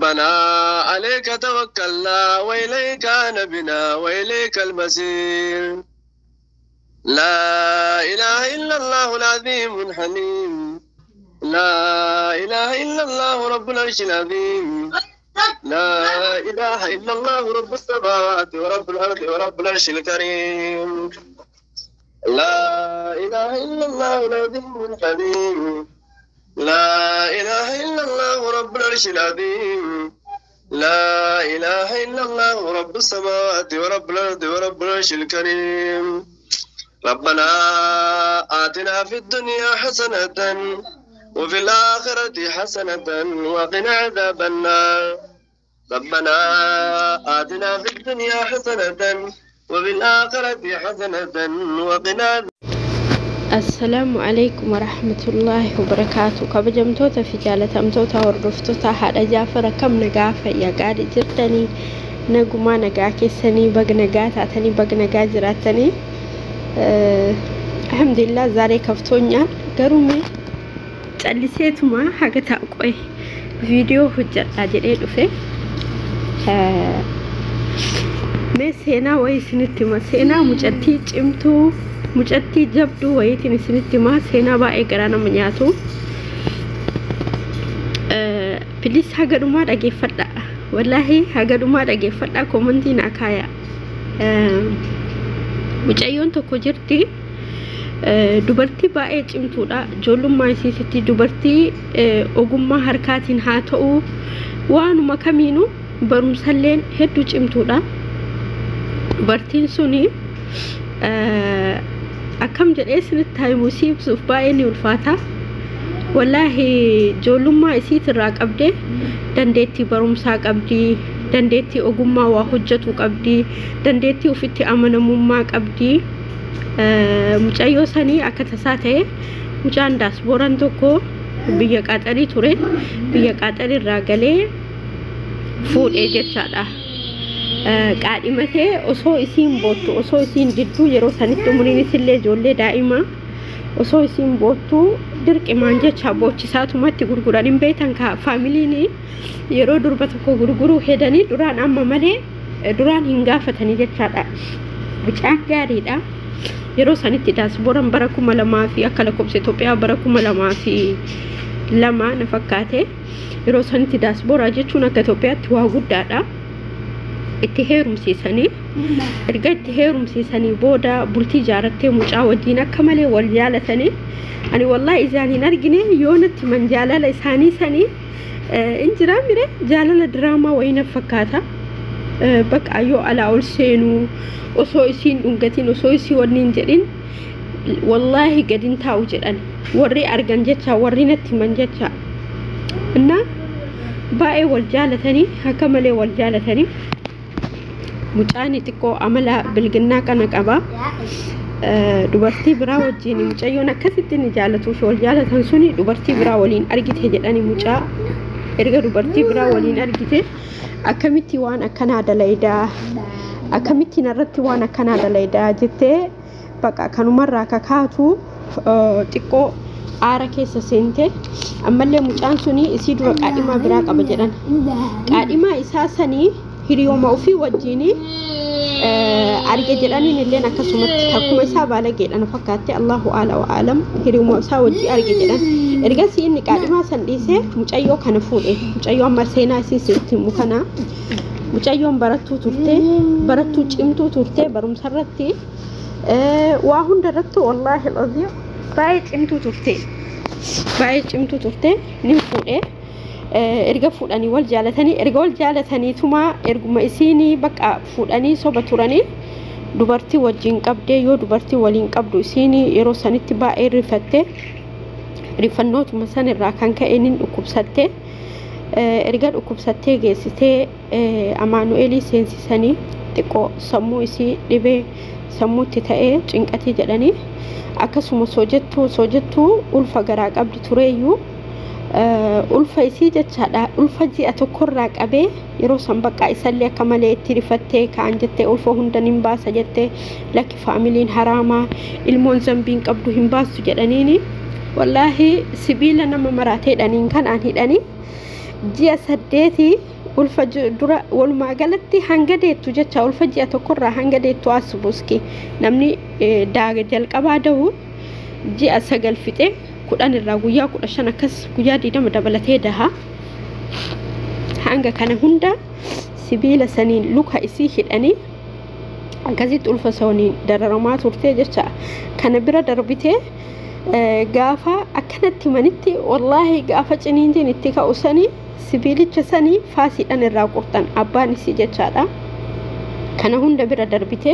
ربنا عليك توكلنا وإليك نبنا وإليك المصير لا إله إلا الله العظيم الحليم لا إله إلا الله رب العرش العظيم لا إله إلا الله رب السماوات ورب الأرض ورب العرش الكريم لا إله إلا الله العظيم الحليم لا إله إلا الله رب العرش العظيم لا إله إلا الله رب السماوات ورب الأرض ورب العرش الكريم ربنا آتنا في الدنيا حسنة وفي الآخرة حسنة وقنا عذاب النار ربنا آتنا في الدنيا حسنة وفي الآخرة حسنة وقنا. السلام عليكم ورحمة الله وبركاته. كبجمتوتا في جالة أمتوتا وردفتوتا هذا جافر كم نجافة يا قاعد جرتني نجوما نجاكي سني بق نجات عتني بق نجات جرتني الحمد لله زاري كفتونيا قرومي تلسيت ما حاجة تأقوي فيديو هجر أجري دفه ما سينا ويسنتي ما سينا مجتي جمتو مجتي جبدو ويتني سنتي ما سينا باي قرانا منياتو بليس حاجة دوما داقي فتا والله حاجة دوما داقي فتا كومنتي ناكايا مجايون تكو جرتي dubartii baay'ee cimtuudha ijoollummaa isiitti dubartii ogummaa harkaatiin haa ta'u waanuma kamiinuu barumsalleen hedduu cimtuudha dubartiin suni akkam jedhee isinitti himuu ibsuuf baay'ee ni ulfaata wallaahi ijoollummaa isiitirraa qabdee dandeettii barumsaa qabdii dandeettii ogummaa waa hojjetu qabdii dandeettii ofitti amanamummaa qabdii mucayyoo sanii akka tasaa ta'e mucaan daasbooraan tokko biyya qaxarii ture biyya qaxarii irraa galee fuudhee jechaadha qaadhimatee osoo isiin boottu osoo isiin didduu yeroo sanitti umuriin isillee ijoollee daa'ima osoo isiin boottu dirqimaan jecha boochisatumatti gurguran hin beekan ka faamiliin yeroo durba tokko gurguruu hedanii duraan amma malee duraan hin gaafatanii jechaadha mucaan gaariidha yeroo sanitti daasbooraan bara 2000 fi akka lakkoofsa Itoophiyaa bara 2002 na fakkaate yeroo sanitti daasbooraa jechuun akka Itoophiyaatti waa guddaadha itti heerumsiisanii erga itti heerumsiisanii booda bultii jaarattee mucaa wajjin akka malee wal jaalatanii ani wallahi isaaniin argine yoonatti man jaalala isaanii sanii injiraa mire jaalala diraamaa wayina fakkaata bakka yoo alaa ol seenuu osoo isiin dhungatiin osoo isii wanniin jedhin wallahi gadin taa'u jedhan warri argan jecha warri natti man jecha inna baay'ee wal jaalatanii akka malee wal jaalatanii mucaani xiqqoo amala bilginnaa kana qaba dubartii biraa wajjin mucayyoon akkasitti ni jaalatuuf wal jaalatan suni dubartii biraa waliin argite jedhani mucaa erga dubartii biraa waliin argite akkamitti waan akkanaa dalaydaa akkamitti narratti waan akkanaa dalaydaa jettee baqa kanumarraa kakaatu xiqqoo aara keessa seente ammallee mucaan suni isii dura qaadhimaa biraa qaba jedhan qaadhimaa isaa sanii hiriyooma ofii wajjini arge jedhaniin illeen akkasumatti akkuma isaa baalageedhaan fakkaatte Allahu a'la wa a'lam hiriyooma isaa wajji arge jedhan ergasii inni qaadhimaa san dhiisee mucayyoo kana fuudhe mucayyoo amma seenaa isii sitti mukana mucayyoon barattuu turte barattuu cimtuu turte barumsarratti waa hundarratti wallahi alazim baay'ee cimtuu turte ni fuudhe erga fuudhanii wal jaalatanii erga wal jaalatanii tuma erguma isiinii bakka fuudhanii soba turanii dubartii wajjin qabdee yoo dubartii waliin qabdu isiinii yeroo sanitti baay'ee rifatte rifannootuma san irraa kan ka'e nin dhukkubsatte erga dhukkubsattee geessitee amaanu'eelii seensisanii xiqqoo sammuu isii dhibee sammuutti ta'ee cinqatii jedhanii akkasuma soojjettuu ulfa garaa qabdi tureeyyuu ulfa isii jechaadha ulfa ji'a tokkorraa qabee yeroo san bakka isallee akka malee itti rifattee kaan jettee ulfa hunda hin baasa jettee lakki faamiliin haraamaa ilmoon zambiin qabdu hin baastu jedhaniini wallahi sibiila nama maraateedhaniin kanaan hidhanii ji'a 8 ulfa dura walumaa galatti hanga deettu jecha ulfa ji'a tokkorraa hanga deettu asbuuski namni daaga jalqabaa da'u ji'a 9 fixe 10 irraa guyyaa 15 akkas guyyaa 20 dabalatee daha hanga kana hunda sibiila saniin luka isii hidhanii akkasitti ulfa sawniin dararamaa turte jecha kana bira darbite gaafa akkanatti manitti wallahi gaafa ciniintiin itti ka'usanii sibiilicha sanii faasiidhaan irraa qurxan abbaan isii jechaadha kana hunda bira darbite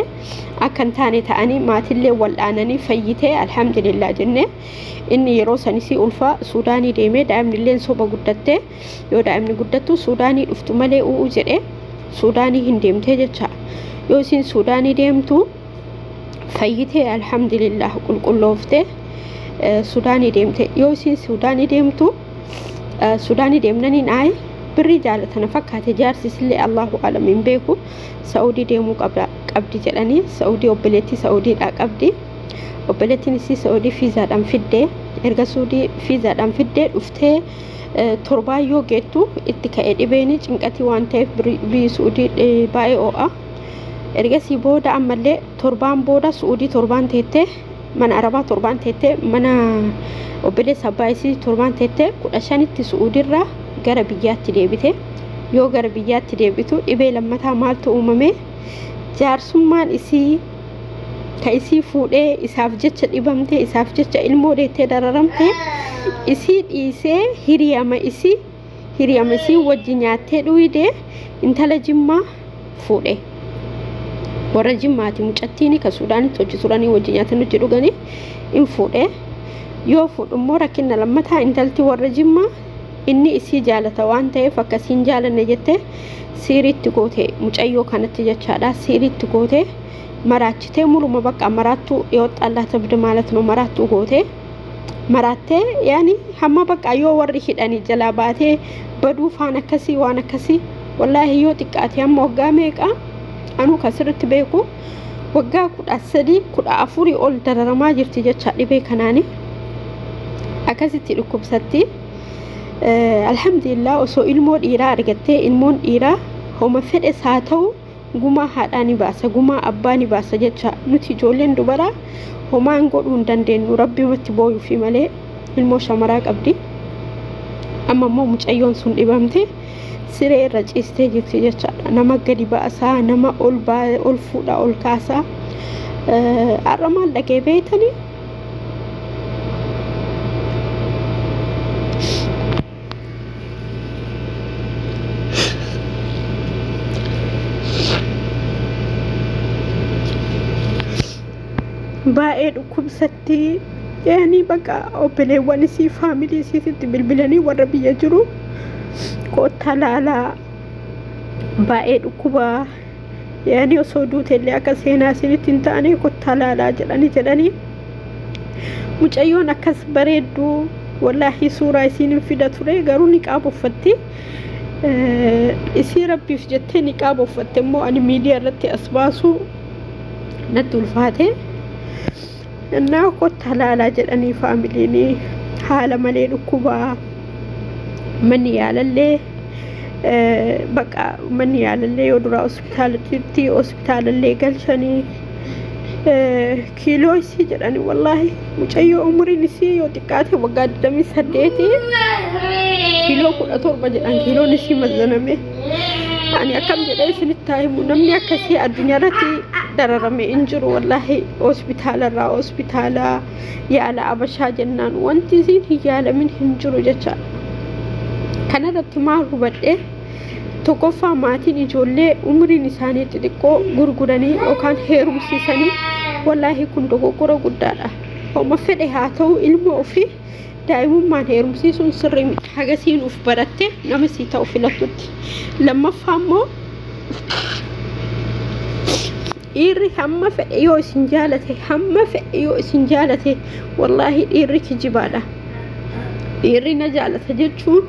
akkan taane ta'anii maatillee wal'aananii fayyite alhamdulillah jenne inni yeroo sanisii ulfa suudaanii deemee daa'imnillee soba guddatte yoo daa'imni guddattu suudaanii dhuftu malee uu jedhe suudaanii hin deemtee jecha yoo isin suudaanii deemtu fayyite alhamdulillah qulqulloofte suudaanii deemte yoo isin suudaanii deemtu suudaanii deemnaniin ay birri jaalatana fakkaate jaarsisillee Allahu alamin beeku saudi deemuu qabdi jedhanii saudi obboleetti saudiidhaa qabdi obboleettiin isii saudi fiizaadhaan fiddee erga saudi fiizaadhaan fiddee dhuftee torbaan yoo geettu itti ka'ee dhibeeni cinqatii waan ta'eef biyyi saudi baay'ee oo'a ergasii booda ammallee torbaan booda saudi torbaan teettee mana arabaa torbaan teettee mana obboleessa abbaa isii torbaan teettee 15tti saudiirraa gara biyyaatti deebite yoo gara biyyaatti deebitu dhibee lammataa maaltu uumame jaarsummaan isii ka isii fuudhee isaaf jecha dhibamte isaaf jecha ilmoo deettee dararamte isii dhiisee hiriyama isii wajji nyaattee dhuyde intala jimmaa fuudhe warra jimmaati mucattiini ka suudaanitti hojii turanii wajji nyaatan nuti dhuganii in fuudhe yoo fuudhummoo rakkina lammataa intalti warra jimmaa inni isii jaalata waan ta'eef akkasiin jaalanne jette siiriitti goote mucayyoo kanatti jechaadha siiriitti goote maraachitee muluma bakka maraattuu yoo xallaa tabde ማለት ነው maraattuu goote maraattee yaani hamma bakka yoo warri hidhanii jalaa baatee baduu faan akkasii waan akkasii wallahi yoo xiqqaate hamma waggaa meeqa anu kasirritti beeku waggaa 13 14 ol dararamaa jirti jecha dhibee kanaani akkasitti dhukkubsatti alhamdulillah osoo ilmoo dhiiraa argattee ilmoon dhiiraa homa fedhe saa ta'u gumaa haadhaani baasa gumaa abbaani baasa jecha nuti ijoolleen dubaraa homaan godhuu hin dandeenyu rabbimatti booyuu fi malee ilmoo shamaraa qabdi amma immoo mucayyoon sun dhibamte siree irra ciistee jirti jechaadha nama gadi baasaa nama ol fuudha ol kaasaa har'a maal dhagee beeytanii baay'ee dhukkubsatti yaani bakka obboleewwan isii faamilii isiitti bilbilanii warra biyya jiru kottaa laalaa baay'ee dhukkuba yaani osoo duuteellee akka seenaa isinitti hin taane kottaa laalaa jedhanii mucayyoon akkas bareedduu wallahi suuraa isiin fida ture garuu niqaaba uffatti isii rabbiif jettee niqaaba uffatte immoo ani miidiyaa irratti as baasu natti ulfaate እና ኮታላላ ጀደኒ ፋሚሊኒ ሐለ መሌ ዱኩባ ምን ያለለ በቃ ምን ያለለ ወዱራ ሆስፒታል ቲቲ ሆስፒታል ለለ ገልሸኒ ኪሎ ሲጀደኒ ወላሂ ሙጨዮ ኡምሪን ሲ ወጥቃቴ ወጋደሚ ሰደቲ ኪሎ ኩዳቶር በጀዳን ኪሎ ንሲ መዘነሜ አኒ አከም ጀደይ ስንታይ ሙነም ያከሲ አዱኛራቲ dararame injiru wallahi hospitala yaala abasha jennaan wanti siin hiyaalamin hinjiru jecha kanarratti maal hubadhe tokkoffaa maatiin ijoollee umriin isaanii xixiqqoo gurguranii yookaan heerumsiisanii wallahi kun dogoggora guddaadha homa fedhe haa ta'u ilmoo ofii daa'imummaan heerumsiisuun sirrii hagasiin uf baratte nama sii ta'u filatutti lammaffaa immoo dhiirri hamma fedhe yoo isin jaalate wallahi dhiirri kijibaadha dhiirri na jaalata jechuun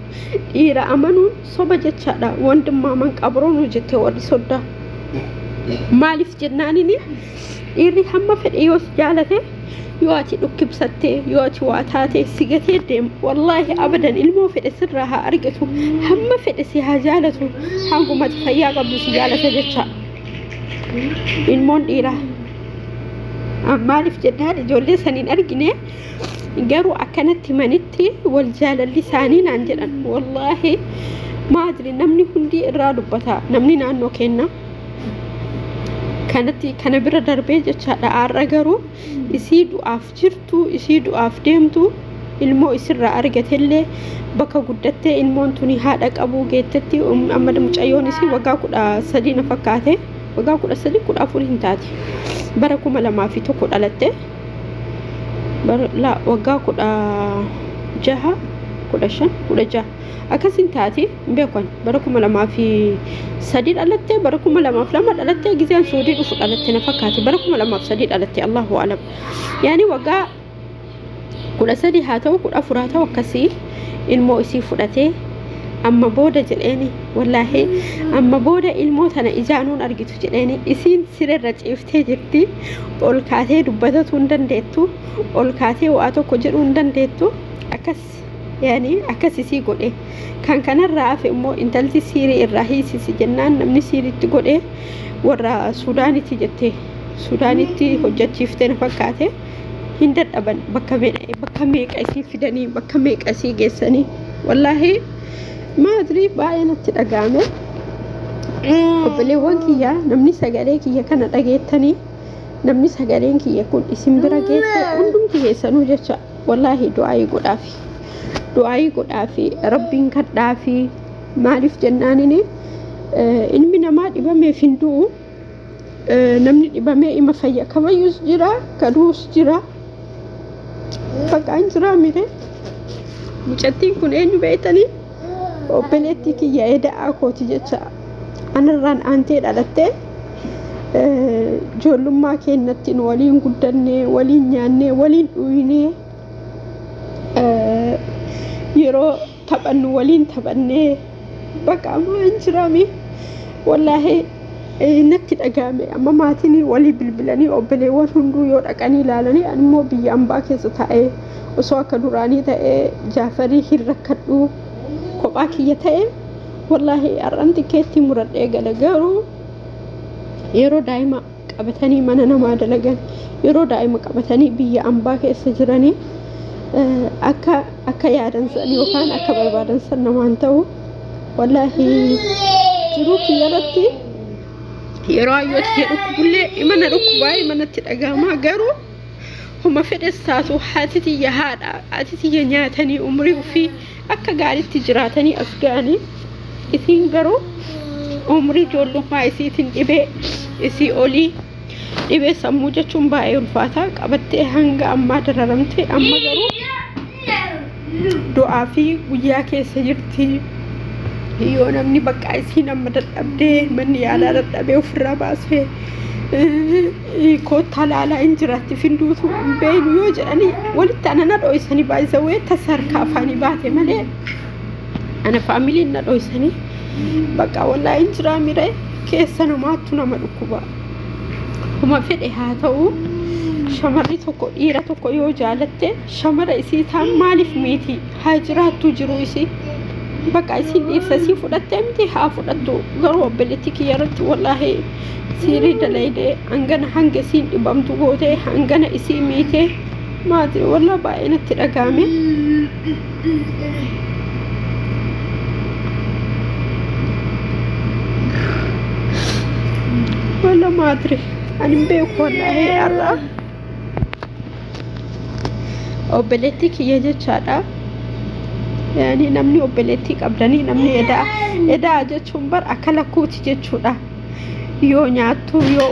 dhiira amanuun soba jechaadha wandummaa qabroonu jette warri soddaa maaliif jennaanini dhiirri hamma fedhe yoo jaalate يواتي لكبستي يواتي واتاتي سيجتي دم والله أبدا المو في سرها أرجته هم في سيها جالته حقو ما تفيا قبل سجالة جتة المون إيرا أما في جدار جولي سنين أرجني قالوا أكنت منتي والجال اللسانين عندنا والله ما أدري نمني هندي إرادو بتا نمني نانو كنا كان برا دربي جتشا أرجعوا يسيدوا أفجرتوا يسيدوا أفدمتوا المو يسر أرجعتله بكا قدرته المون توني هذاك أبو جتتي أما دمج أيوني سي وقع كذا سدينا فكاته وقع كذا سدي كذا فورين تاتي بركم على ما في تو كذا لته لا وقع كذا جها كذا شن كذا جه أكاسين تاتي بيكون بركم على ما في سديد ألتة بركم على ما في لما ألتة جزء سودي وفق ألتة نفكاتي بركم على ما في سديد ألتة الله أعلم يعني وقع كل سدي هاته وكل أفراته وكسي الموسي فرته أما بودا جلاني والله أما بودا الموت أنا إجانون أرجع جلاني إسين سر الرجيف تجرتي والكاتي دبته وندن ديتو والكاتي واتو كجر وندن ديتو أكس يعني أكاسي قولي كان الرافع مو إنتلتي سيري الرئيسي سجنان نمني سيري تقولي ورا سوداني تجتي سوداني تي حجة شفتين فكاته هندر أبن بكميك أسي فدني بكميك أسي جسني والله ما أدري باينة تلقامه وبلي وانكيا نمني سجاريك يا كان أجيتني نمني سجارينك يكون اسم درجات عندهم كي سنو جتة والله دعائي قدافي دعائي قدافي ربين كدافي معرف جنانني إن من ما إبامي فندو نمني إبامي إما فيا كما يسجرا كروس جرا فكان جرا ميري مجتين كن أني بيتني وبلتي كي يدا أكوتي جتا أنا ران أنتي دالتة جولم ما كنتين ولين قدرني ولين ياني ولين ويني يرو تبان ولين تباني بقى ما انجرامي والله نكتد أقامي أما ماتني ولي بالبلاني أو بليوان هندو يور أقاني لالاني أنمو بيامباكي ستاي وسواك دوراني تاي جافري هيركتو كوباكي يتاي والله أرانتي كيتي مرد إيقالغارو يرو دايما قبتني مننا ما دلغان يرو دايما قبتني بيامباكي سجراني أكا يادن سألي وكان أكا بيبادن سنمانتو والله جروك يرتي يرايوت يروك بلي إمانا ركباي إمانا تلقاما قارو هما في الساسو حاتتي يهادا حاتتي ينياتني أمري وفي أكا قاعدة تجراتني أسقاني إثين قارو أمري جولو ما إسيتين إسي أولي إبه سموجة چنباء الفاتا قبتي هنگا أما دررمتي أما قارو دعا في وياكي سجرتي yoo namni bakka isiin amma dadhabdee manni yaalaa dadhabee ofirraa baasee koottaa laalaa hin jiraatti finduutu hin beeynu yoo jedhanii walitti ana na dho'isanii baay'isawee tasarkaa afaanii baate malee ana faamiliin na dho'isanii bakka wallaa hin jiraa miree keessa namaattu nama dhukkuba kuma fedhe haa ta'u shamarri tokko dhiira tokko yoo jaalatte shamara isii taan maaliif miiti haa jiraattu jiru isii بقى يصير إحساسي فلات أمتي حافظته قروا بلتك يا رت والله سيري دليلة عنجنا حنجة سين إبام تقوله عنجنا إسي ميته ما أدري والله باينة ترقامي والله ما أدري أنا بيك والله أرى أو بلتك يا جشارة يعني نمني وبلتي قبلني نمني إدا أجتشون بر أكل كوتي جتشودا يو نياتو يو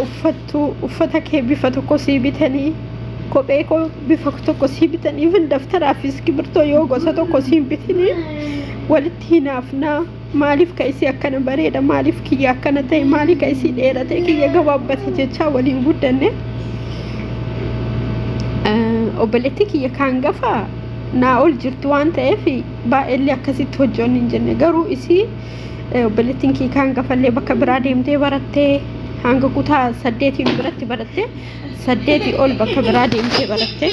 أفتك بفتو كوسي بتني كوبيكو بفتو كوسي بتني even دفتر أفيس كبرتو يو غوساتو كوسي بتني ولتي نافنا مالف كيسي أكنا بريدا مالف كي أكنا تي مالي كيسي ديرا تي كي يجواب بتجتشا ولين بودني وبلتي كي يكان غفا ناول جرتوان تأفي با اللي أكسي توجون إنجنة قرو إسي بلتين كي كان قفل لي بكا براديم تي براتي hanga kutaa 8 biratti baratte 8 ol bakka biraa deemtee baratte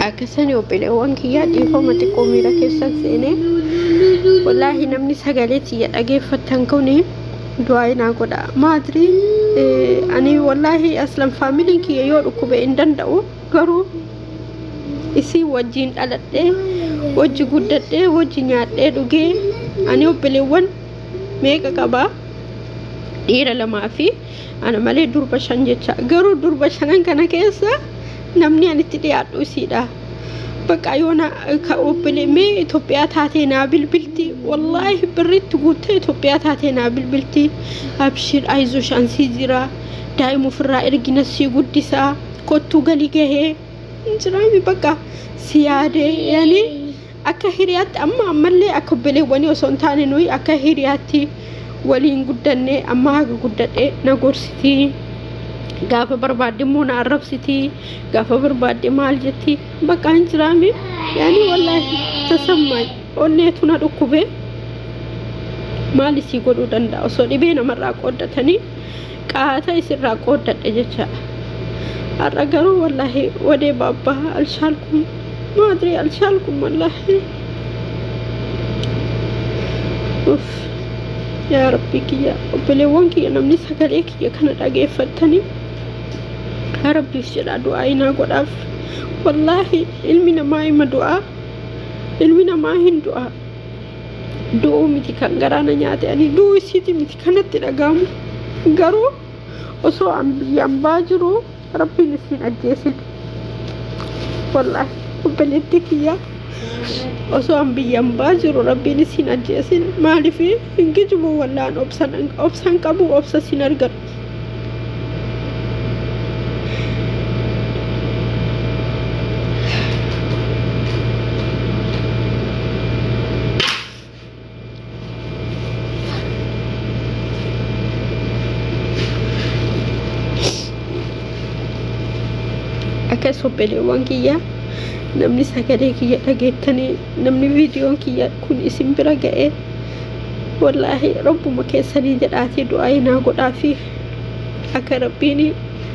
akkasanii obboleewwan kiyyaa dhiifama xiqqoo miira keessan seenee wallahi namni sagaleetti dhageeffatan kuni du'aa inaa godha maadri ani wallahi aslan faamiliin kiyya yoo dhukkube hin danda'u garuu isii wajjin dhaladhee wajji guddadhee wajji nyaadhee dhugee ani obboleewwan meeqa qaba dhiira 2 fi ana malee durba 5 jecha garuu durba 5 kana keessa namni anitti dhiyaadhu isiidha bakka yoona ka obboleemee Itoophiyaa taatee naa bilbilti wallahi birritti guuttee Itoophiyaa taatee naa bilbilti abshir ayzush ansii jira daa'imu firraa ergina sii guddisaa kottuu galii gahee jiraami bakka siyaade yani akka hiriyaatti amma ammallee akka obboleewwanii osoo hin taane nuyi akka hiriyaatti waliin guddannee amma haga guddadhee na gorsiti gaafa barbaadde immoo na arrabsiti gaafa barbaadde maal jetti bakka hin jiraami yani wallahi tasammaa onneetu na dhukkube maal isii godhuu danda'a osoo dhibee namarraa qooddatanii qaata isirraa qooddadhe jecha har'a garuu wallahi wadee babbaa alshaalkum maadri alshaalkum wallahi uff yaa rabbi kiyya obboleewwan kiyya namni sagalee kiyya kana dhageeffattanii rabbiif jedha du'aa inaa godhaaf wallahi ilmi namaa hima du'aa ilmi namaa hin du'aa du'uu miti kan garaana nyaate ani du'uu isiiti miti kanatti dhagaamu garuu osoo an biyyaan baa jiru rabbiin isiin ajjeesin wallahi obboleetti kiyya osoo an biyyaan baa jiru rabbiin isiin ajjeesin maaliif hin gijibu wallaan obsan qabu obsa sin argadhu akkas obboleewwan kiyya namni sagalee kiyya dhageettanii namni viidiyoon kiyya kun isin bira ga'ee wallahi rabbuma keessanii jedhaatii du'aa inaa godhaafi akka rabbiin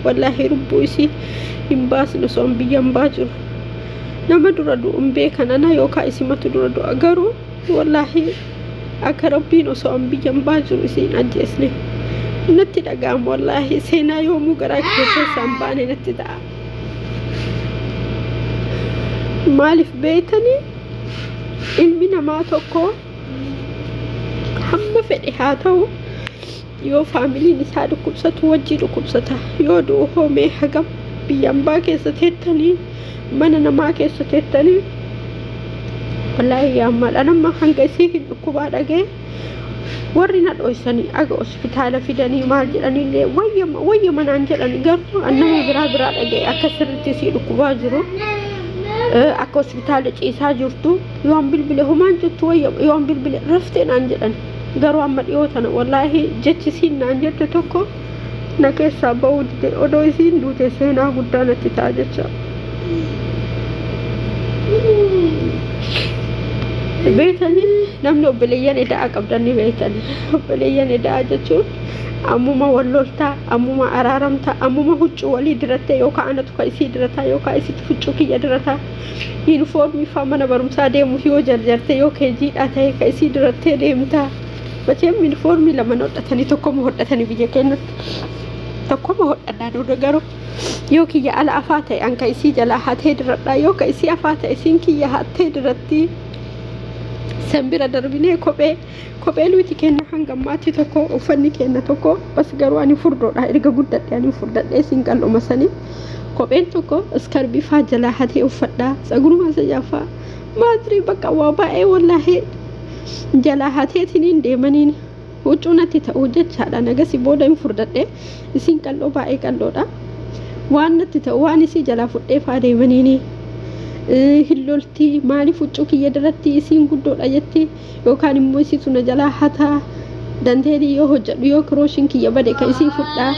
wallahi rubbuu isii hin baasne osoo biyyaan baa jiru nama dura du'uun beekanana yookaan isimatu dura du'a garuu wallahi akka rabbiin osoo biyyaan baa jiru isiin ajjeesne natti dhaga'amu wallahi seenaa yoomuu garaa kiyya keessaan baane natti ta'a maalif beeytanii ilmi namaa tokko hamma fedhe haa ta'u yoo faamiliin isaa dhukkubsatu wajjii dhukkubsata yoo du'u hoomee hagam biyyaan baa keessa teettanii mana namaa keessa teettanii wallahi yaammadha nama hanga isii hin dhukkubaa dhagee warri na dhoysanii aga hospitaala fidanii maal jedhaniillee wayyama naan jedhani garuu annama biraa dhagee akka sirriitti isii dhukkubaa jiru akka hospitaala ciisaa jirtu yoon bilbile humaan jettu yoon bilbile raftee naan jedhan garuu amma dhiyoo tana wallahi jechi isiin naan jette tokko na keessaa ba'uu dide odoo isiin duute seenaa guddaa natti ta'a jecha beeytanii namni obboleeyyan edaa qabdanii beeytanii obboleeyyan edaa jechuun ammuma walloltaa ammuma araaramtaa ammuma huccuu walii dirattee yookaan anatu ka isii dirataa yookaan isitti huccuu kiyya dirataa yuunifoormii faa mana barumsaa deemuuf yoo jarjarte yoo keejiidhaa ta'e ka isii dirattee deemtaa bacheem yuunifoormii lama hodhatanii tokkoma hodhatanii biyya keenyatti tokkoma hodhadhaan garuu yoo kiyya ala afaa ta'e an ka isii jalaa hatee diradhaa yoo ka isii afaa ta'e isiin kiyya hattee diratti sambira darbinee kophee nuti kenna hangammaatti tokko uffanni kenna tokko bas garuu ani furdoodha erga guddadhe ani furdadhee siin qal'oma sanii kopheen tokko iskarbii faa jalaa hatee uffadhaa saguruma sajaafaa maatrii bakka waa baay'ee wallahi jalaa hateetiniin deemaniin huccuu natti ta'uu jechaadha nagasi booda hin furdadhe isiin qal'oo baay'ee qal'oodha waan natti ta'u waan isii jalaa fudhee faa deemaniini hillolti maaliif huccuu kiyya diratti isiin guddoodha jetti yookaan immoo isii tuna jalaa hataa danteedii yoo hojjedhu yoo kirooshin kiyya bade ka isii fudhaa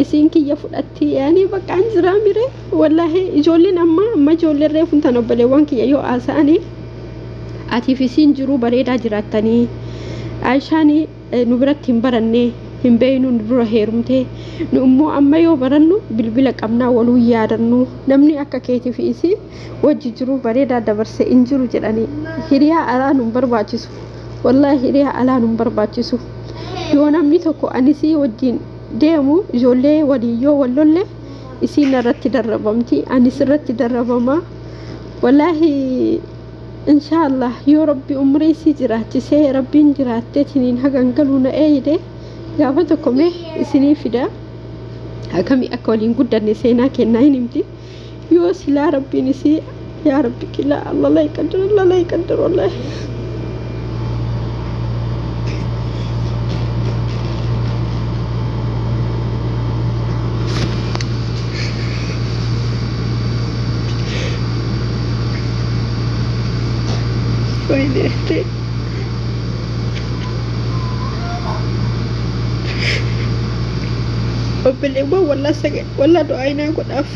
isiin kiyya fudhatti yaani bakka an jiraa mire wallahi ijoolleen amma ijoolleen reefuun tan obboleewwan kiyya yoo haasa'anii atiif isiin jiruu bareedaa jiraattanii Aishaanii نبرت برني هم بينو نبره هيرمته نمو أما يو برنو بالبلا قمنا ولو يارنو نمني أكا كيتي في إسي وججرو بريدا دبرس إنجرو جراني هريا على نمبر باجسو والله هريا على نمبر باجسو يو نمني توكو أنسي وجين ديمو جولي وليو ولولي إسي نرتي دربمتي أنس رتي دربما والله إن شاء الله يا ربي أمري سجرات سي ربي جرات تنين هجن قالونا أيده قافتكم سنين فدا هكمي أكلين جدا نسينا كنا نمتي يوصل ربي نسي يا ربي كلا الله لا يقدر الله لا يقدر والله وين اختي وبالإبوة ولا سجن ولا دعينا قد أف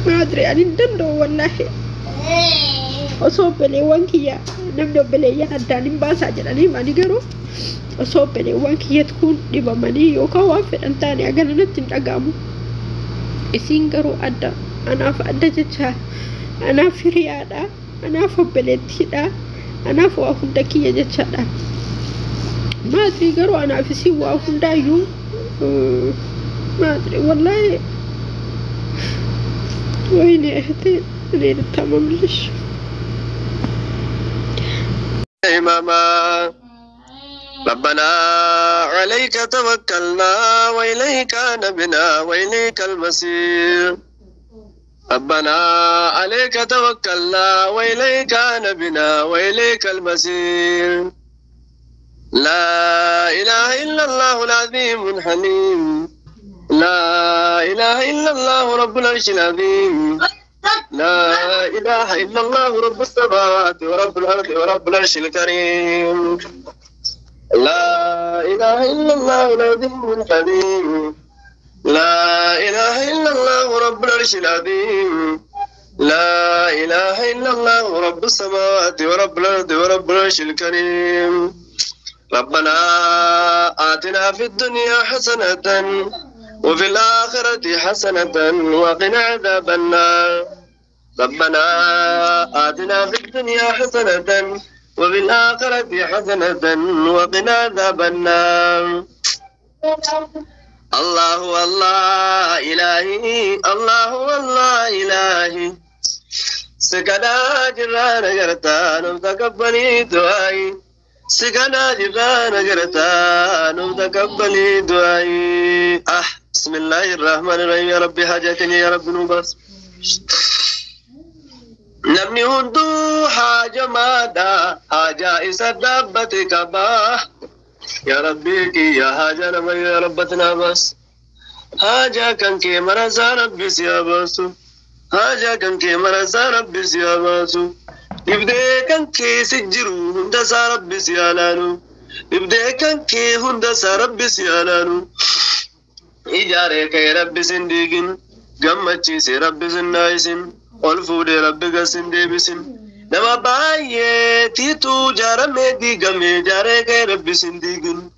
ما أدري أن ندندو والله أصوب بالإبوة كيا نبدو بالإيان الدانين باسا جلاني ما نقرو أصوب بالإبوة كيا تكون ديبا ماني يوكا وافر أنتاني أغانا نتن أقامو إسين قرو أدى أنا فأدى جتشا أنا في رياضة أنا فبلتي دا أنا فوافن دكية جتشا دا ما أدري قرو أنا في سي وافن دايو ما أدري والله وين أهدي لين التمام ليش إماما ربنا عليك توكلنا وإليك نبنا وإليك المصير ربنا عليك توكلنا وإليك نبنا وإليك المصير لا إله إلا الله العظيم الحليم لا إله إلا الله رب العرش العظيم لا إله إلا الله رب السماوات ورب الأرض ورب العرش الكريم لا إله إلا الله العظيم الحليم لا إله إلا الله رب العرش العظيم لا إله إلا الله رب السماوات ورب الأرض ورب العرش الكريم ربنا آتنا في الدنيا حسنة وفي الآخرة حسنة وقنا عذاب النار ربنا آتنا في الدنيا حسنة وفي الآخرة حسنة وقنا عذاب النار الله والله إلهي الله والله إلهي سكنا جرانا جرتان وتقبلي دعائي سكنا جرانا جرتان وتقبلي دعائي بسم الله الرحمن الرحيم يا ربي حاجتني يا رب نوبس نمني هندو حاجة مادا حاجة إسا دابتك باه يا ربي كي يا حاجة نما يا ربتنا بس حاجة كان كي مرزا ربي سياباسو حاجة كان كي مرزا ربي سياباسو يبدأ كان كي سجرو هندسا ربي سيالانو يبدأ كان كي هندسا ربي سيالانو إجارة كي ربي سنديقين قمتشي سي ربي سنايسين والفودي ربي قسن ديبسين نما باية تيتو جارمي دي قمي جارة كي ربي سنديقين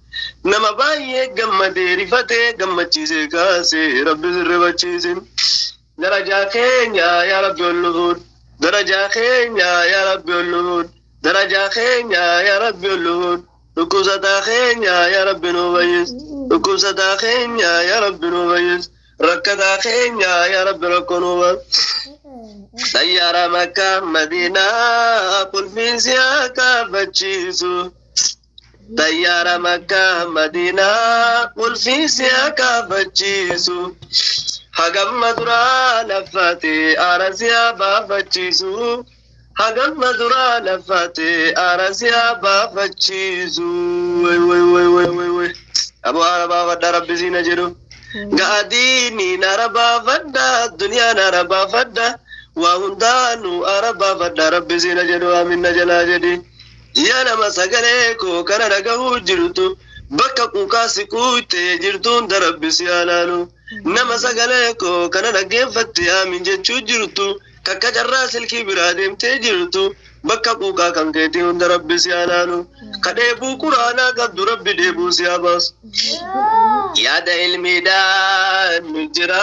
نما باية قمتي رفتي قمتشي سي كاسي ربي سربتشيسين درجة خينيا يا ربي اللهود درجة خينيا يا ربي اللهود درجة خينيا يا ربي اللهود ركوزة خينيا يا ربي نوبيس ركوزة خينيا يا ربي نوبيس ركضة خينيا يا ربي ركنوبا سيارة مكة مدينة قل في سياكا بتشيسو سيارة مكة مدينة قل في سياكا بتشيسو حقم مدرا لفاتي أرسيا بابتشيسو حقم مدرا لفاتي أرسيا بابتشيسو وي وي وي وي وي وي أبو عربا فدا ربي زينا جرو قاديني نربا فدا الدنيا نربا فدا وهندانو أربا فدا ربي زينا جرو آمين نجلا جدي يا نما سغليكو كان رغو جرتو بكا كوكاسي كوتي جرتون دربي سيالانو نما سغليكو كان رغين فتيا من جچو جرتو ككا جراس الكبير ادم تجرتو bakka quuqaa kan keetii hunda rabbi si anaanu ka dheebuu quraanaa qabdu rabbi dheebuu si abaasu yaada ilmiidhaan nu jira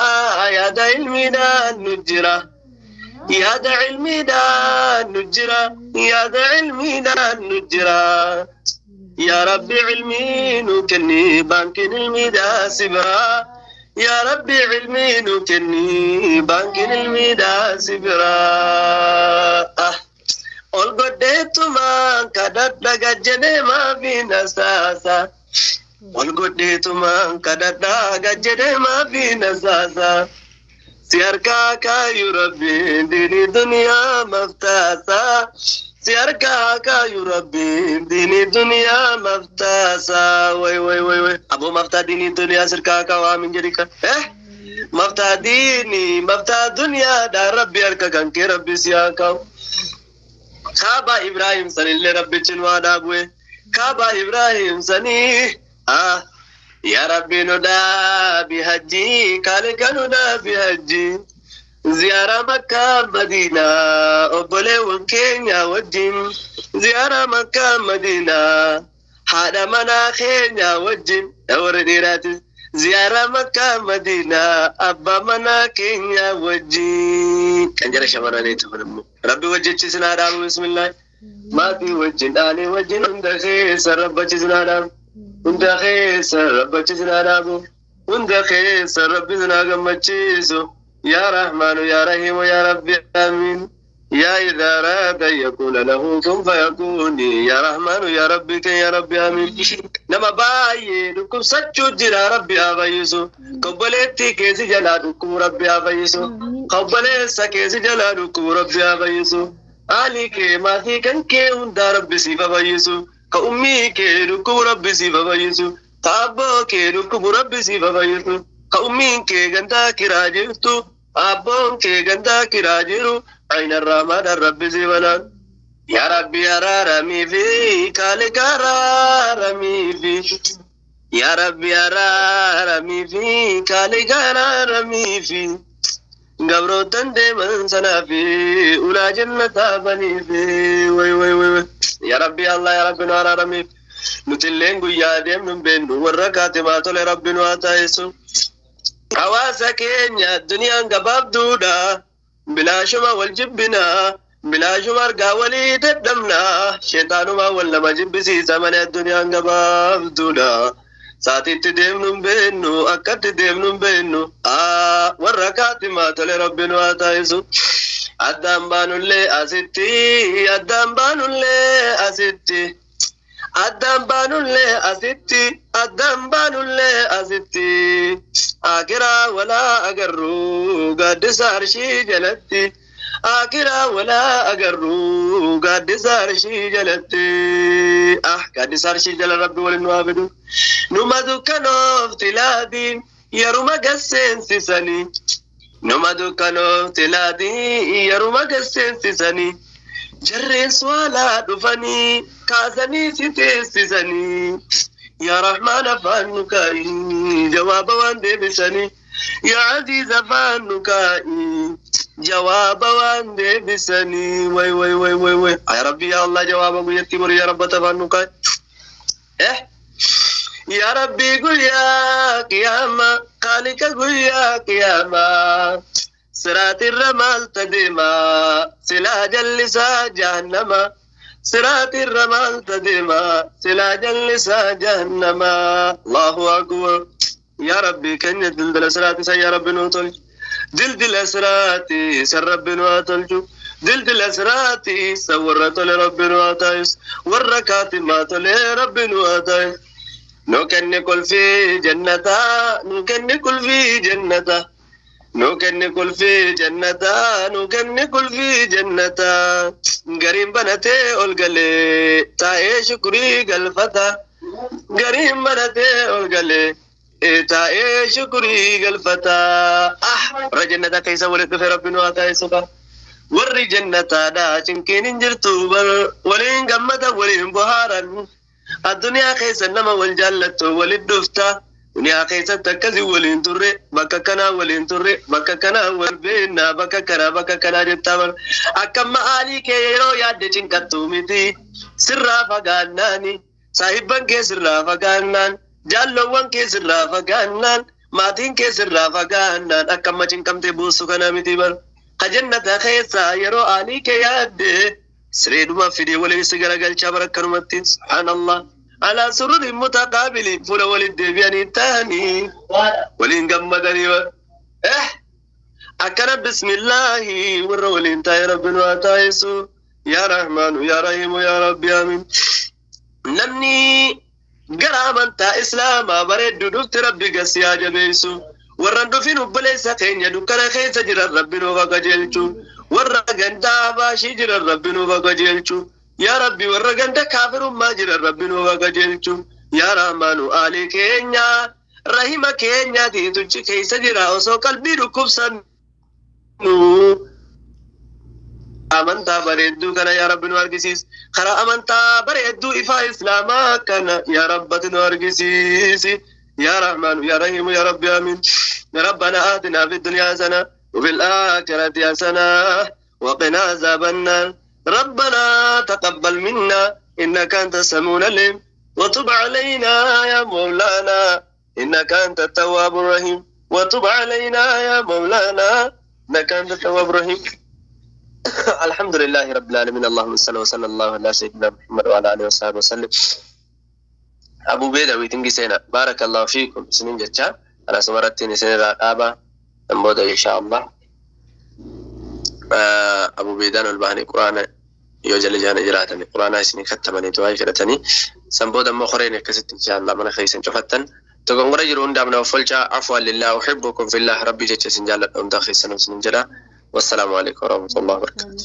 yaada ilmiidhaan nu jira yaada ilmiidhaan nu jira yaada ilmiidhaan nu jira يا ربي علمي نكني بانك الميدا سبرا يا ربي علمي نكني بانك الميدا سبرا والقديت ما كدت لقجني ما في نساسا والقديت ما كدت لقجني ما في نساسا سيركا كاي ربي ديني دنيا مفتاسا سيركا كاي ربي ديني دنيا مفتاسا وي وي وي وي أبو مفتا ديني دنيا سيركا كاوامن جريكا مفتا ديني مفتا دنيا دا ربي أركا كانك ربي سياكاو كابا إبراهيم سني اللي ربي چنوا دابوه كابا إبراهيم سني يا ربي ندا بحجي كالك ندا بحجي زيارة مكة مدينة أبولي وكينيا وجين زيارة مكة مدينة هذا منا خينيا وجين دور ديراتي زيارة مكة مدينة أبا منا كينيا وجين كان جرى شمراني تفرمو ربي وجه سنا دام بسم الله ما في وجين آلي وجين عند خيس رب سنا دام عند خيس رب سنا دام عند خيس رب سنا قمتشيسو يا رحمن يا رحيم يا ربي آمين يا إذا أراد يقول له كن فيكون يا رحمن يا ربي كن يا ربي آمين نما باي لكم سجود جرا ربي آبايسو قبلتي كيسي جلالكم ربي آبايسو قبلت كيسي جلالكم ربي آبايسو آلي كي ما في كن كي هندا ربي سيفا بايسو كأمي كي لكم ربي سيفا بايسو كأبو كي لكم ربي سيفا بايسو كأمي كي غندا كراجرتو أبون كي غندا كراجرو عين الرحمن الرب زيبلان يا ربي يا رامي في كالك رامي في يا ربي يا رامي في كالك رامي في قبرو تندي من سنا في أولى جنة بني في وي وي وي يا ربي الله يا ربي نار رامي نتلين قويا ديم نبين ورقات ما تولي ربي نواتايسو حواسا كينيا الدنيا قباب دودا بلا شما والجبنا بلا شما رقا وليد الدمنا شيطان ما ولا ما جبسي زمن الدنيا قباب دودا ساتي تديم نبينو أكد تديم نبينو ورقات ما تولي ربي نواتايسو أدام بانو اللي أسيتي أدام بانو اللي أسيتي أدام بانو اللي أسيتي أدام بانو اللي أسيتي آكرا ولا أقرو قد سارشي جلتي آكرا ولا أقرو قد سارشي جلتي قد سارشي جل ربي ولنوابدو نمدو كنوف تلادين يروما قسين سيساني نمدو كنوف تلادين يروما قسين سيساني جرين سوالا دفني كازني سيساني يا رحمن فانكاي جواب وان بسني يا عزيز فانكاي جواب وان بسني وي وي وي وي وي يا ربي يا الله جوابك يتبر يا رب تفانكاي يا ربي قل يا قيامة خالق قل يا قيامة صراط الرمال تديما سلاج اللسا جهنم صراط الرمال تديما سلاج اللسا جهنم الله أكبر يا ربي كن دلدل صراط يا ربي نوتل دلدل صراط سر ربي نوتل دلدل صراط سورت لربي نوتايس وركات ما تل ربي نوتايس نو كن كل في جنتا نو كن كل في جنتا نو كن كل في جنتا نو كن كل في جنتا غريم بنته اولغله تاي شكري غلفتا غريم بنته اولغله تاي شكري غلفتا رجنتا كيس ولد في ربنا واتايسك ور جنتا دا چنكين انجرتو ولين غمتا ولين بهارا الدنيا كيس انما والجلت ولدفتا دنيا كيسة تكزي ولين تري بككنا ولين تري بككنا والبينا بككنا جتامر أكما علي كيرو يادجين كتوميتي سرا فقاناني صاحبا كي سرا فقانان جالوان كي سرا فقانان ماتين كي سرا فقانان أكما جنكم تبوسو كناميتي بر خجنة خيسا يرو علي كي يادي سريدما فيدي ولي سيغرا قال شابرا كرمتين سبحان الله على سرور متقابل فلا ولد بياني تاني ولين قمدني أكرم بسم الله والرولين تاي ربنا وتايسو يا رحمن يا رحيم يا رب آمين نمني قرامن تا إسلاما بريد دكت ربي قسيا جبيسو ورندو في نبليس خين يدكنا خين سجر ربنا وقجلتو ورقندا باشي جر ربنا وقجلتو يا ربي ورقندا كافر ما جر ربنا وقجلتو يا رحمن آلي كينيا رحيم كينيا دي تجي كي سجر وسو قلبي ركبسن أمنتا بريدو كان يا رب نوارجسيس خرا أمنتا بريدو إفا إسلاما كان يا رب نوارجسيس يا رحمن يا رحيم يا رب آمين ربنا آتنا في الدنيا حسنة وفي الآخرة حسنة وقنا عذاب النار ربنا تقبل منا إنك أنت السميع العليم وتب علينا يا مولانا إنك أنت التواب الرحيم وتب علينا يا مولانا إنك أنت التواب الرحيم الحمد لله رب العالمين اللهم صل وسلم الله على سيدنا محمد وعلى آله وصحبه وسلم أبو بيدا ويتنجي سينا بارك الله فيكم سنين جتشا على سمرتين سنين رابا نموذج إن شاء الله أبو بيدان الباني قرآن يوجل جانا جراتني قرآن سنين ختمني تواي كرتني سنبودا مخرين كست إن شاء الله من خيسن شفتن تقوم رجلون دامنا وفلجا عفوا لله أحبكم في الله ربي جتشا سنجالة أم داخل سنين جرا والسلام عليكم ورحمة الله وبركاته